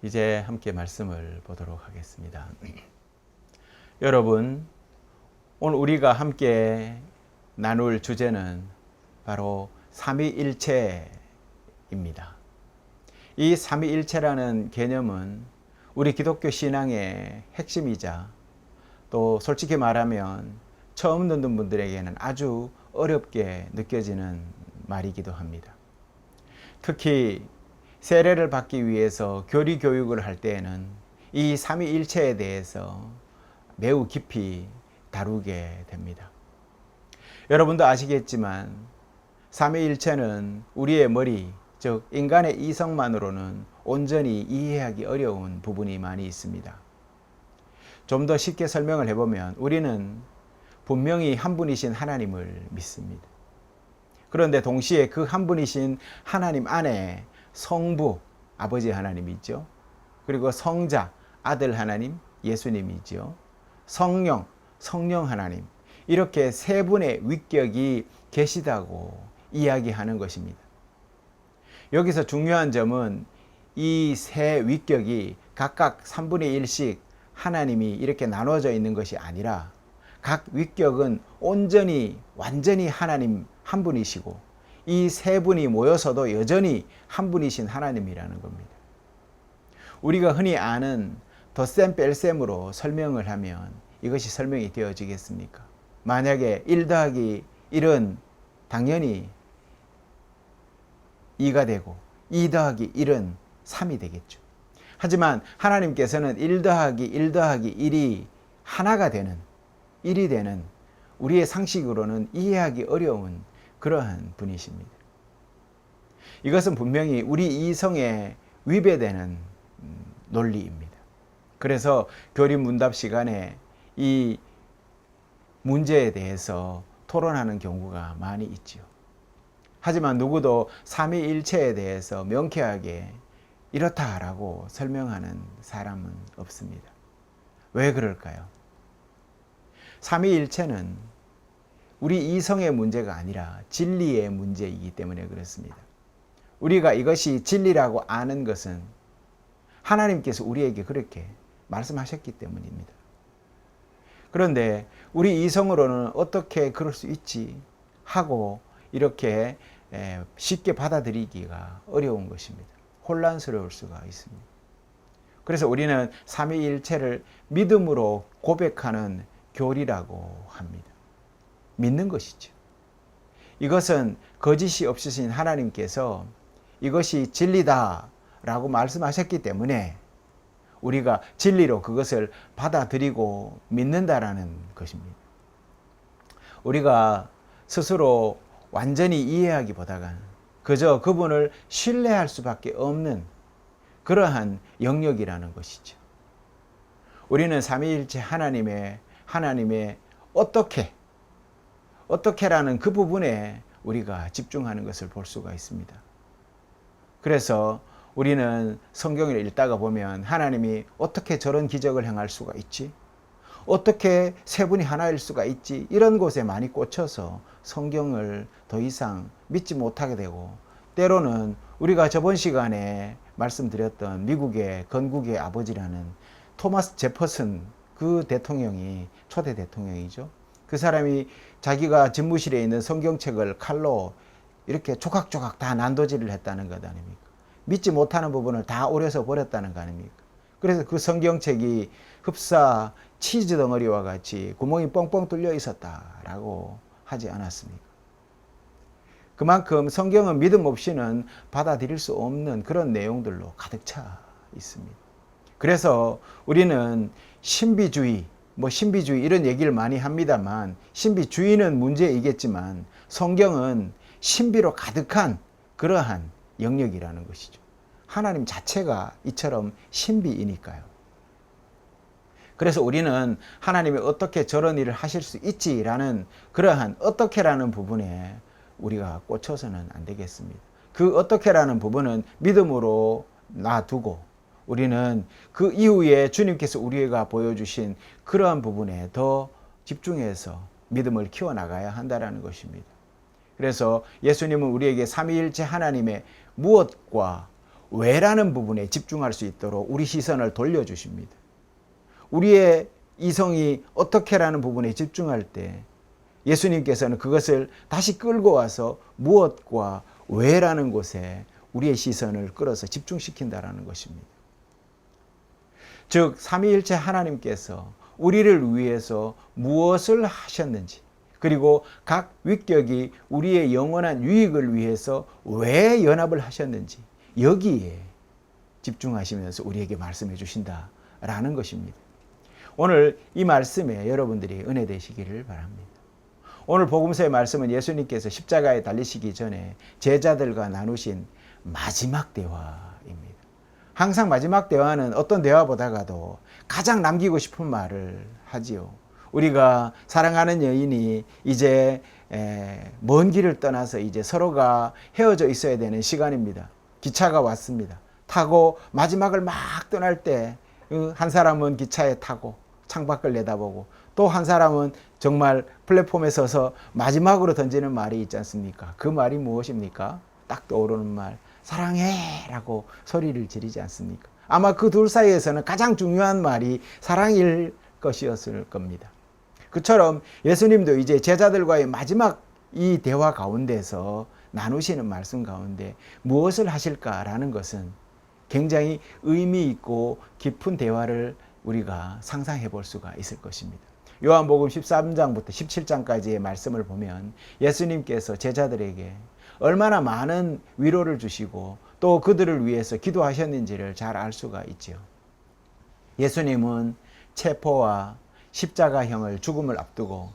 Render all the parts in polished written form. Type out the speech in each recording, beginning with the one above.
이제 함께 말씀을 보도록 하겠습니다. 여러분, 오늘 우리가 함께 나눌 주제는 바로 삼위일체입니다. 이 삼위일체라는 개념은 우리 기독교 신앙의 핵심이자 또 솔직히 말하면 처음 듣는 분들에게는 아주 어렵게 느껴지는 말이기도 합니다. 특히 세례를 받기 위해서 교리 교육을 할 때에는 이 삼위일체에 대해서 매우 깊이 다루게 됩니다. 여러분도 아시겠지만 삼위일체는 우리의 머리, 즉 인간의 이성만으로는 온전히 이해하기 어려운 부분이 많이 있습니다. 좀 더 쉽게 설명을 해보면 우리는 분명히 한 분이신 하나님을 믿습니다. 그런데 동시에 그 한 분이신 하나님 안에 성부, 아버지 하나님이죠. 그리고 성자, 아들 하나님, 예수님이죠. 성령, 성령 하나님. 이렇게 세 분의 위격이 계시다고 이야기하는 것입니다. 여기서 중요한 점은 이 세 위격이 각각 3분의 1씩 하나님이 이렇게 나눠져 있는 것이 아니라 각 위격은 온전히 완전히 하나님 한 분이시고 이 세 분이 모여서도 여전히 한 분이신 하나님이라는 겁니다. 우리가 흔히 아는 덧셈 뺄셈으로 설명을 하면 이것이 설명이 되어지겠습니까? 만약에 1 더하기 1은 당연히 2가 되고 2 더하기 1은 3이 되겠죠. 하지만 하나님께서는 1 더하기 1 더하기 1이 하나가 되는 1이 되는 우리의 상식으로는 이해하기 어려운 그러한 분이십니다. 이것은 분명히 우리 이성에 위배되는 논리입니다. 그래서 교리 문답 시간에 이 문제에 대해서 토론하는 경우가 많이 있지요. 하지만 누구도 삼위일체에 대해서 명쾌하게 이렇다라고 설명하는 사람은 없습니다. 왜 그럴까요? 삼위일체는 우리 이성의 문제가 아니라 진리의 문제이기 때문에 그렇습니다. 우리가 이것이 진리라고 아는 것은 하나님께서 우리에게 그렇게 말씀하셨기 때문입니다. 그런데 우리 이성으로는 어떻게 그럴 수 있지 하고 이렇게 쉽게 받아들이기가 어려운 것입니다. 혼란스러울 수가 있습니다. 그래서 우리는 삼위일체를 믿음으로 고백하는 교리라고 합니다. 믿는 것이죠. 이것은 거짓이 없으신 하나님께서 이것이 진리다라고 말씀하셨기 때문에 우리가 진리로 그것을 받아들이고 믿는다라는 것입니다. 우리가 스스로 완전히 이해하기보다는 그저 그분을 신뢰할 수밖에 없는 그러한 영역이라는 것이죠. 우리는 삼위일체 하나님의 어떻게라는 그 부분에 우리가 집중하는 것을 볼 수가 있습니다. 그래서 우리는 성경을 읽다가 보면 하나님이 어떻게 저런 기적을 행할 수가 있지? 어떻게 세 분이 하나일 수가 있지? 이런 곳에 많이 꽂혀서 성경을 더 이상 믿지 못하게 되고 때로는 우리가 저번 시간에 말씀드렸던 미국의 건국의 아버지라는 토마스 제퍼슨 그 대통령이 초대 대통령이죠. 그 사람이 자기가 집무실에 있는 성경책을 칼로 이렇게 조각조각 다 난도질을 했다는 것 아닙니까? 믿지 못하는 부분을 다 오려서 버렸다는 거 아닙니까? 그래서 그 성경책이 흡사 치즈 덩어리와 같이 구멍이 뻥뻥 뚫려 있었다라고 하지 않았습니까? 그만큼 성경은 믿음 없이는 받아들일 수 없는 그런 내용들로 가득 차 있습니다. 그래서 우리는 신비주의 이런 얘기를 많이 합니다만 신비주의는 문제이겠지만 성경은 신비로 가득한 그러한 영역이라는 것이죠. 하나님 자체가 이처럼 신비이니까요. 그래서 우리는 하나님이 어떻게 저런 일을 하실 수 있지라는 그러한 어떻게라는 부분에 우리가 꽂혀서는 안 되겠습니다. 그 어떻게라는 부분은 믿음으로 놔두고 우리는 그 이후에 주님께서 우리가 보여주신 그러한 부분에 더 집중해서 믿음을 키워나가야 한다는 것입니다. 그래서 예수님은 우리에게 삼위일체 하나님의 무엇과 왜라는 부분에 집중할 수 있도록 우리 시선을 돌려주십니다. 우리의 이성이 어떻게라는 부분에 집중할 때 예수님께서는 그것을 다시 끌고 와서 무엇과 왜라는 곳에 우리의 시선을 끌어서 집중시킨다라는 것입니다. 즉 삼위일체 하나님께서 우리를 위해서 무엇을 하셨는지, 그리고 각 위격이 우리의 영원한 유익을 위해서 왜 연합을 하셨는지 여기에 집중하시면서 우리에게 말씀해 주신다라는 것입니다. 오늘 이 말씀에 여러분들이 은혜 되시기를 바랍니다. 오늘 복음서의 말씀은 예수님께서 십자가에 달리시기 전에 제자들과 나누신 마지막 대화입니다. 항상 마지막 대화는 어떤 대화보다가도 가장 남기고 싶은 말을 하지요. 우리가 사랑하는 여인이 이제 먼 길을 떠나서 이제 서로가 헤어져 있어야 되는 시간입니다. 기차가 왔습니다. 타고 마지막을 막 떠날 때 한 사람은 기차에 타고 창밖을 내다보고, 또 한 사람은 정말 플랫폼에 서서 마지막으로 던지는 말이 있지 않습니까? 그 말이 무엇입니까? 딱 떠오르는 말, 사랑해 라고 소리를 지르지 않습니까? 아마 그 둘 사이에서는 가장 중요한 말이 사랑일 것이었을 겁니다. 그처럼 예수님도 이제 제자들과의 마지막 이 대화 가운데서 나누시는 말씀 가운데 무엇을 하실까라는 것은 굉장히 의미 있고 깊은 대화를 우리가 상상해 볼 수가 있을 것입니다. 요한복음 13장부터 17장까지의 말씀을 보면 예수님께서 제자들에게 얼마나 많은 위로를 주시고 또 그들을 위해서 기도하셨는지를 잘 알 수가 있죠. 예수님은 체포와 십자가형을 죽음을 앞두고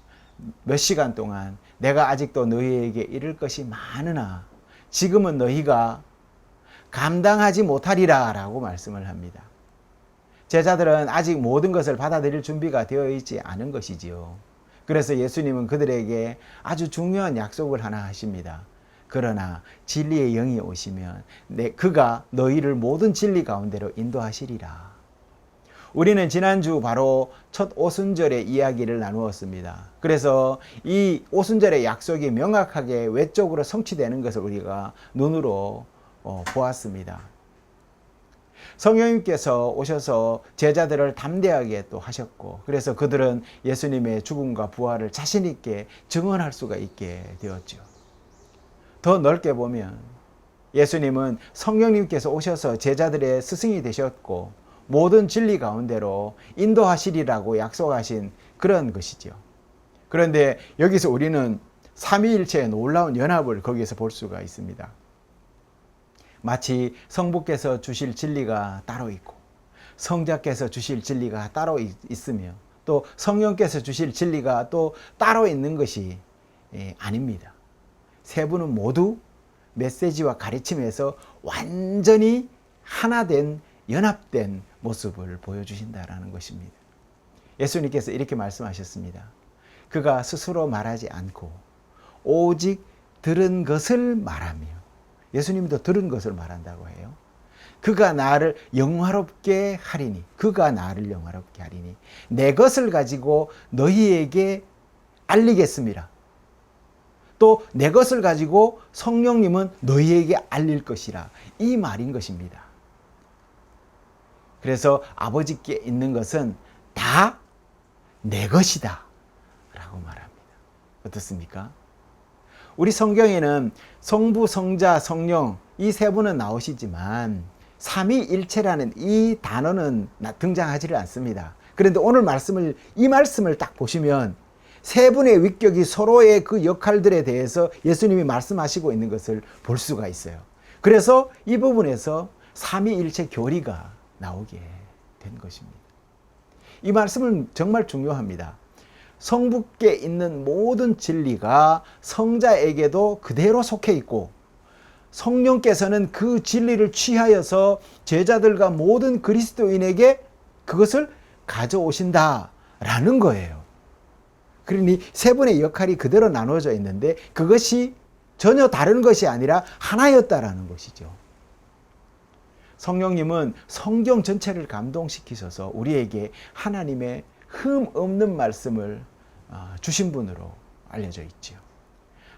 몇 시간 동안 내가 아직도 너희에게 이를 것이 많으나 지금은 너희가 감당하지 못하리라 라고 말씀을 합니다. 제자들은 아직 모든 것을 받아들일 준비가 되어 있지 않은 것이지요. 그래서 예수님은 그들에게 아주 중요한 약속을 하나 하십니다. 그러나 진리의 영이 오시면 그가 너희를 모든 진리 가운데로 인도하시리라. 우리는 지난주 바로 첫 오순절의 이야기를 나누었습니다. 그래서 이 오순절의 약속이 명확하게 외적으로 성취되는 것을 우리가 눈으로 보았습니다. 성령님께서 오셔서 제자들을 담대하게 또 하셨고, 그래서 그들은 예수님의 죽음과 부활을 자신 있게 증언할 수가 있게 되었죠. 더 넓게 보면 예수님은 성령님께서 오셔서 제자들의 스승이 되셨고 모든 진리 가운데로 인도하시리라고 약속하신 그런 것이죠. 그런데 여기서 우리는 삼위일체의 놀라운 연합을 거기에서 볼 수가 있습니다. 마치 성부께서 주실 진리가 따로 있고 성자께서 주실 진리가 따로 있으며 또 성령께서 주실 진리가 또 따로 있는 것이 아닙니다. 세 분은 모두 메시지와 가르침에서 완전히 하나된 연합된 모습을 보여주신다라는 것입니다. 예수님께서 이렇게 말씀하셨습니다. 그가 스스로 말하지 않고 오직 들은 것을 말하며, 예수님도 들은 것을 말한다고 해요. 그가 나를 영화롭게 하리니, 그가 나를 영화롭게 하리니 내 것을 가지고 너희에게 알리겠습니다. 또 내 것을 가지고 성령님은 너희에게 알릴 것이라, 이 말인 것입니다. 그래서 아버지께 있는 것은 다 내 것이다 라고 말합니다. 어떻습니까? 우리 성경에는 성부, 성자, 성령 이 세 분은 나오시지만 삼위일체라는 이 단어는 등장하지를 않습니다. 그런데 오늘 이 말씀을 딱 보시면 세 분의 위격이 서로의 그 역할들에 대해서 예수님이 말씀하시고 있는 것을 볼 수가 있어요. 그래서 이 부분에서 삼위일체 교리가 나오게 된 것입니다. 이 말씀은 정말 중요합니다. 성부께 있는 모든 진리가 성자에게도 그대로 속해 있고 성령께서는 그 진리를 취하여서 제자들과 모든 그리스도인에게 그것을 가져오신다라는 거예요. 그러니 세 분의 역할이 그대로 나눠져 있는데 그것이 전혀 다른 것이 아니라 하나였다라는 것이죠. 성령님은 성경 전체를 감동시키셔서 우리에게 하나님의 흠 없는 말씀을 주신 분으로 알려져 있지요.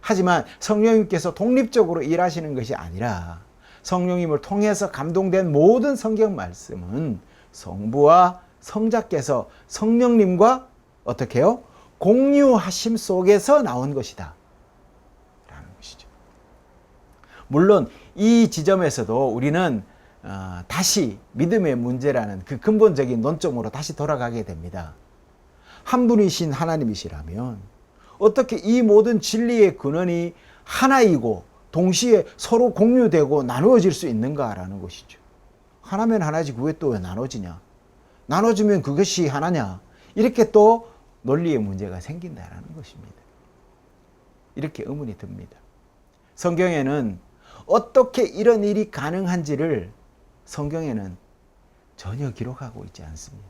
하지만 성령님께서 독립적으로 일하시는 것이 아니라 성령님을 통해서 감동된 모든 성경 말씀은 성부와 성자께서 성령님과 어떻게 해요? 공유하심 속에서 나온 것이다 라는 것이죠. 물론 이 지점에서도 우리는 다시 믿음의 문제라는 그 근본적인 논점으로 다시 돌아가게 됩니다. 한 분이신 하나님이시라면 어떻게 이 모든 진리의 근원이 하나이고 동시에 서로 공유되고 나누어질 수 있는가라는 것이죠. 하나면 하나지 그게 또 왜 나눠지냐? 나눠지면 그것이 하나냐? 이렇게 또 논리의 문제가 생긴다라는 것입니다. 이렇게 의문이 듭니다. 성경에는 어떻게 이런 일이 가능한지를 성경에는 전혀 기록하고 있지 않습니다.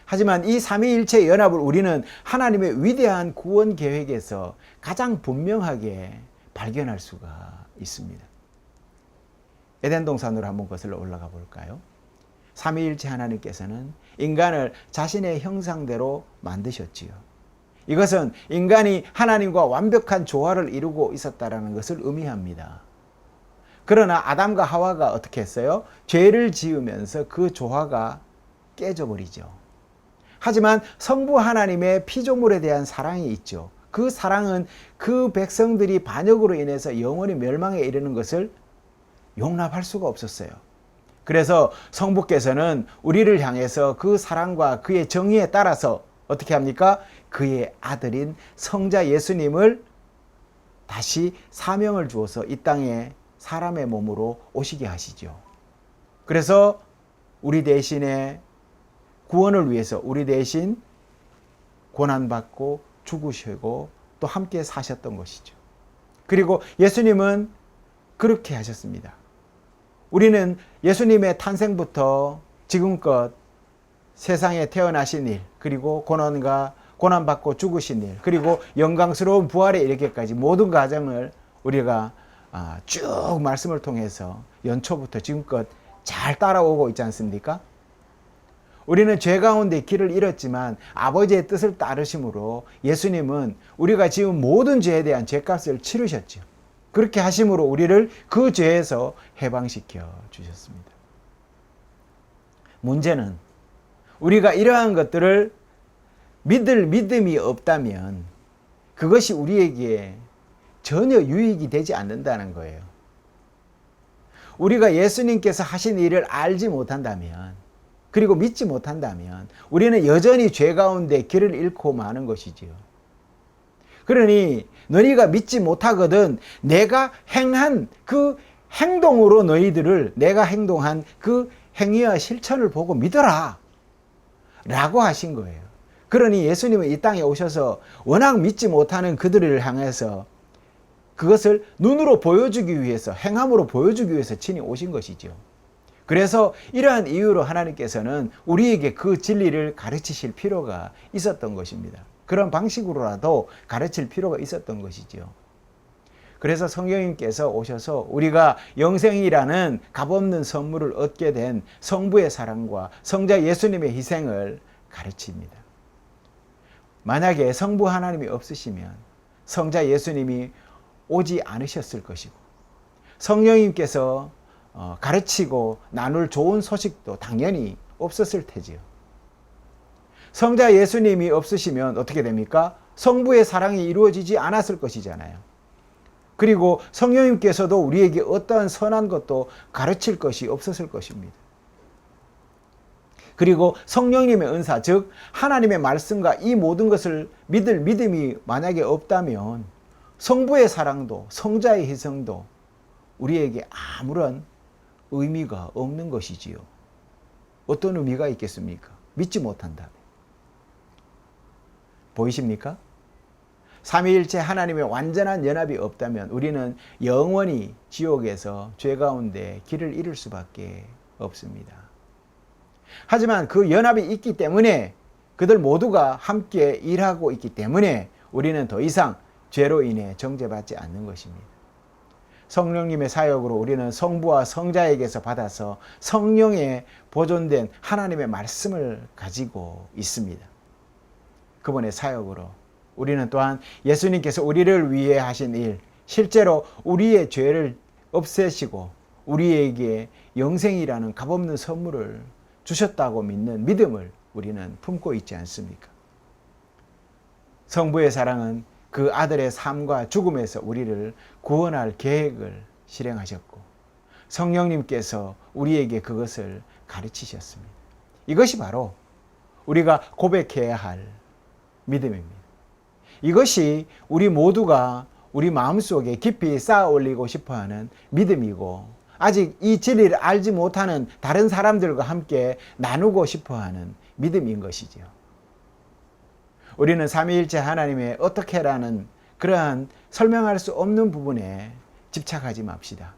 하지만 이 삼위일체 연합을 우리는 하나님의 위대한 구원 계획에서 가장 분명하게 발견할 수가 있습니다. 에덴 동산으로 한번 거슬러 올라가 볼까요? 삼위일체 하나님께서는 인간을 자신의 형상대로 만드셨지요. 이것은 인간이 하나님과 완벽한 조화를 이루고 있었다는 것을 의미합니다. 그러나 아담과 하와가 어떻게 했어요? 죄를 지으면서 그 조화가 깨져버리죠. 하지만 성부 하나님의 피조물에 대한 사랑이 있죠. 그 사랑은 그 백성들이 반역으로 인해서 영원히 멸망에 이르는 것을 용납할 수가 없었어요. 그래서 성부께서는 우리를 향해서 그 사랑과 그의 정의에 따라서 어떻게 합니까? 그의 아들인 성자 예수님을 다시 사명을 주어서 이 땅에 사람의 몸으로 오시게 하시죠. 그래서 우리 대신에 구원을 위해서 우리 대신 고난받고 죽으시고 또 함께 사셨던 것이죠. 그리고 예수님은 그렇게 하셨습니다. 우리는 예수님의 탄생부터 지금껏 세상에 태어나신 일, 그리고 고난받고 죽으신 일, 그리고 영광스러운 부활에 이르기까지 모든 과정을 우리가 쭉 말씀을 통해서 연초부터 지금껏 잘 따라오고 있지 않습니까? 우리는 죄 가운데 길을 잃었지만 아버지의 뜻을 따르심으로 예수님은 우리가 지은 모든 죄에 대한 죄값을 치르셨죠. 그렇게 하심으로 우리를 그 죄에서 해방시켜 주셨습니다. 문제는 우리가 이러한 것들을 믿을 믿음이 없다면 그것이 우리에게 전혀 유익이 되지 않는다는 거예요. 우리가 예수님께서 하신 일을 알지 못한다면, 그리고 믿지 못한다면 우리는 여전히 죄 가운데 길을 잃고 마는 것이지요. 그러니 너희가 믿지 못하거든 내가 행한 그 행동으로 너희들을, 내가 행동한 그 행위와 실천을 보고 믿어라 라고 하신 거예요. 그러니 예수님은 이 땅에 오셔서 워낙 믿지 못하는 그들을 향해서 그것을 눈으로 보여주기 위해서, 행함으로 보여주기 위해서 친히 오신 것이죠. 그래서 이러한 이유로 하나님께서는 우리에게 그 진리를 가르치실 필요가 있었던 것입니다. 그런 방식으로라도 가르칠 필요가 있었던 것이죠. 그래서 성령님께서 오셔서 우리가 영생이라는 값없는 선물을 얻게 된 성부의 사랑과 성자 예수님의 희생을 가르칩니다. 만약에 성부 하나님이 없으시면 성자 예수님이 오지 않으셨을 것이고, 성령님께서 가르치고 나눌 좋은 소식도 당연히 없었을 테지요. 성자 예수님이 없으시면 어떻게 됩니까? 성부의 사랑이 이루어지지 않았을 것이잖아요. 그리고 성령님께서도 우리에게 어떠한 선한 것도 가르칠 것이 없었을 것입니다. 그리고 성령님의 은사, 즉 하나님의 말씀과 이 모든 것을 믿을 믿음이 만약에 없다면 성부의 사랑도 성자의 희생도 우리에게 아무런 의미가 없는 것이지요. 어떤 의미가 있겠습니까? 믿지 못한다면. 보이십니까? 삼위일체 하나님의 완전한 연합이 없다면 우리는 영원히 지옥에서 죄 가운데 길을 잃을 수밖에 없습니다. 하지만 그 연합이 있기 때문에, 그들 모두가 함께 일하고 있기 때문에 우리는 더 이상 죄로 인해 정죄받지 않는 것입니다. 성령님의 사역으로 우리는 성부와 성자에게서 받아서 성령에 보존된 하나님의 말씀을 가지고 있습니다. 그분의 사역으로 우리는 또한 예수님께서 우리를 위해 하신 일, 실제로 우리의 죄를 없애시고 우리에게 영생이라는 값없는 선물을 주셨다고 믿는 믿음을 우리는 품고 있지 않습니까? 성부의 사랑은 그 아들의 삶과 죽음에서 우리를 구원할 계획을 실행하셨고 성령님께서 우리에게 그것을 가르치셨습니다. 이것이 바로 우리가 고백해야 할 믿음입니다. 이것이 우리 모두가 우리 마음속에 깊이 쌓아 올리고 싶어하는 믿음이고 아직 이 진리를 알지 못하는 다른 사람들과 함께 나누고 싶어하는 믿음인 것이죠. 우리는 삼위일체 하나님의 어떻게라는 그러한 설명할 수 없는 부분에 집착하지 맙시다.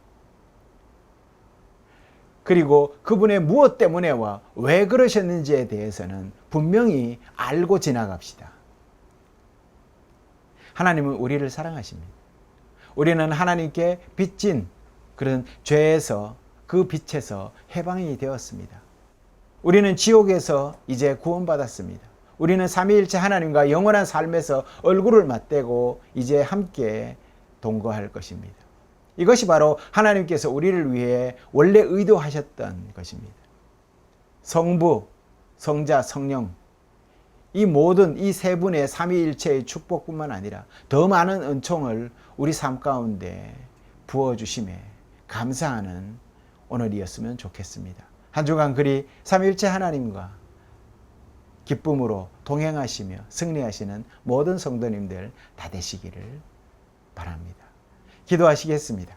그리고 그분의 무엇 때문에와 왜 그러셨는지에 대해서는 분명히 알고 지나갑시다. 하나님은 우리를 사랑하십니다. 우리는 하나님께 빚진 그런 죄에서 그 빛에서 해방이 되었습니다. 우리는 지옥에서 이제 구원받았습니다. 우리는 삼위일체 하나님과 영원한 삶에서 얼굴을 맞대고 이제 함께 동거할 것입니다. 이것이 바로 하나님께서 우리를 위해 원래 의도하셨던 것입니다. 성부, 성자, 성령 이 모든 이 세 분의 삼위일체의 축복뿐만 아니라 더 많은 은총을 우리 삶 가운데 부어주심에 감사하는 오늘이었으면 좋겠습니다. 한 주간 그리 삼위일체 하나님과 기쁨으로 동행하시며 승리하시는 모든 성도님들 다 되시기를 바랍니다. 기도하시겠습니다.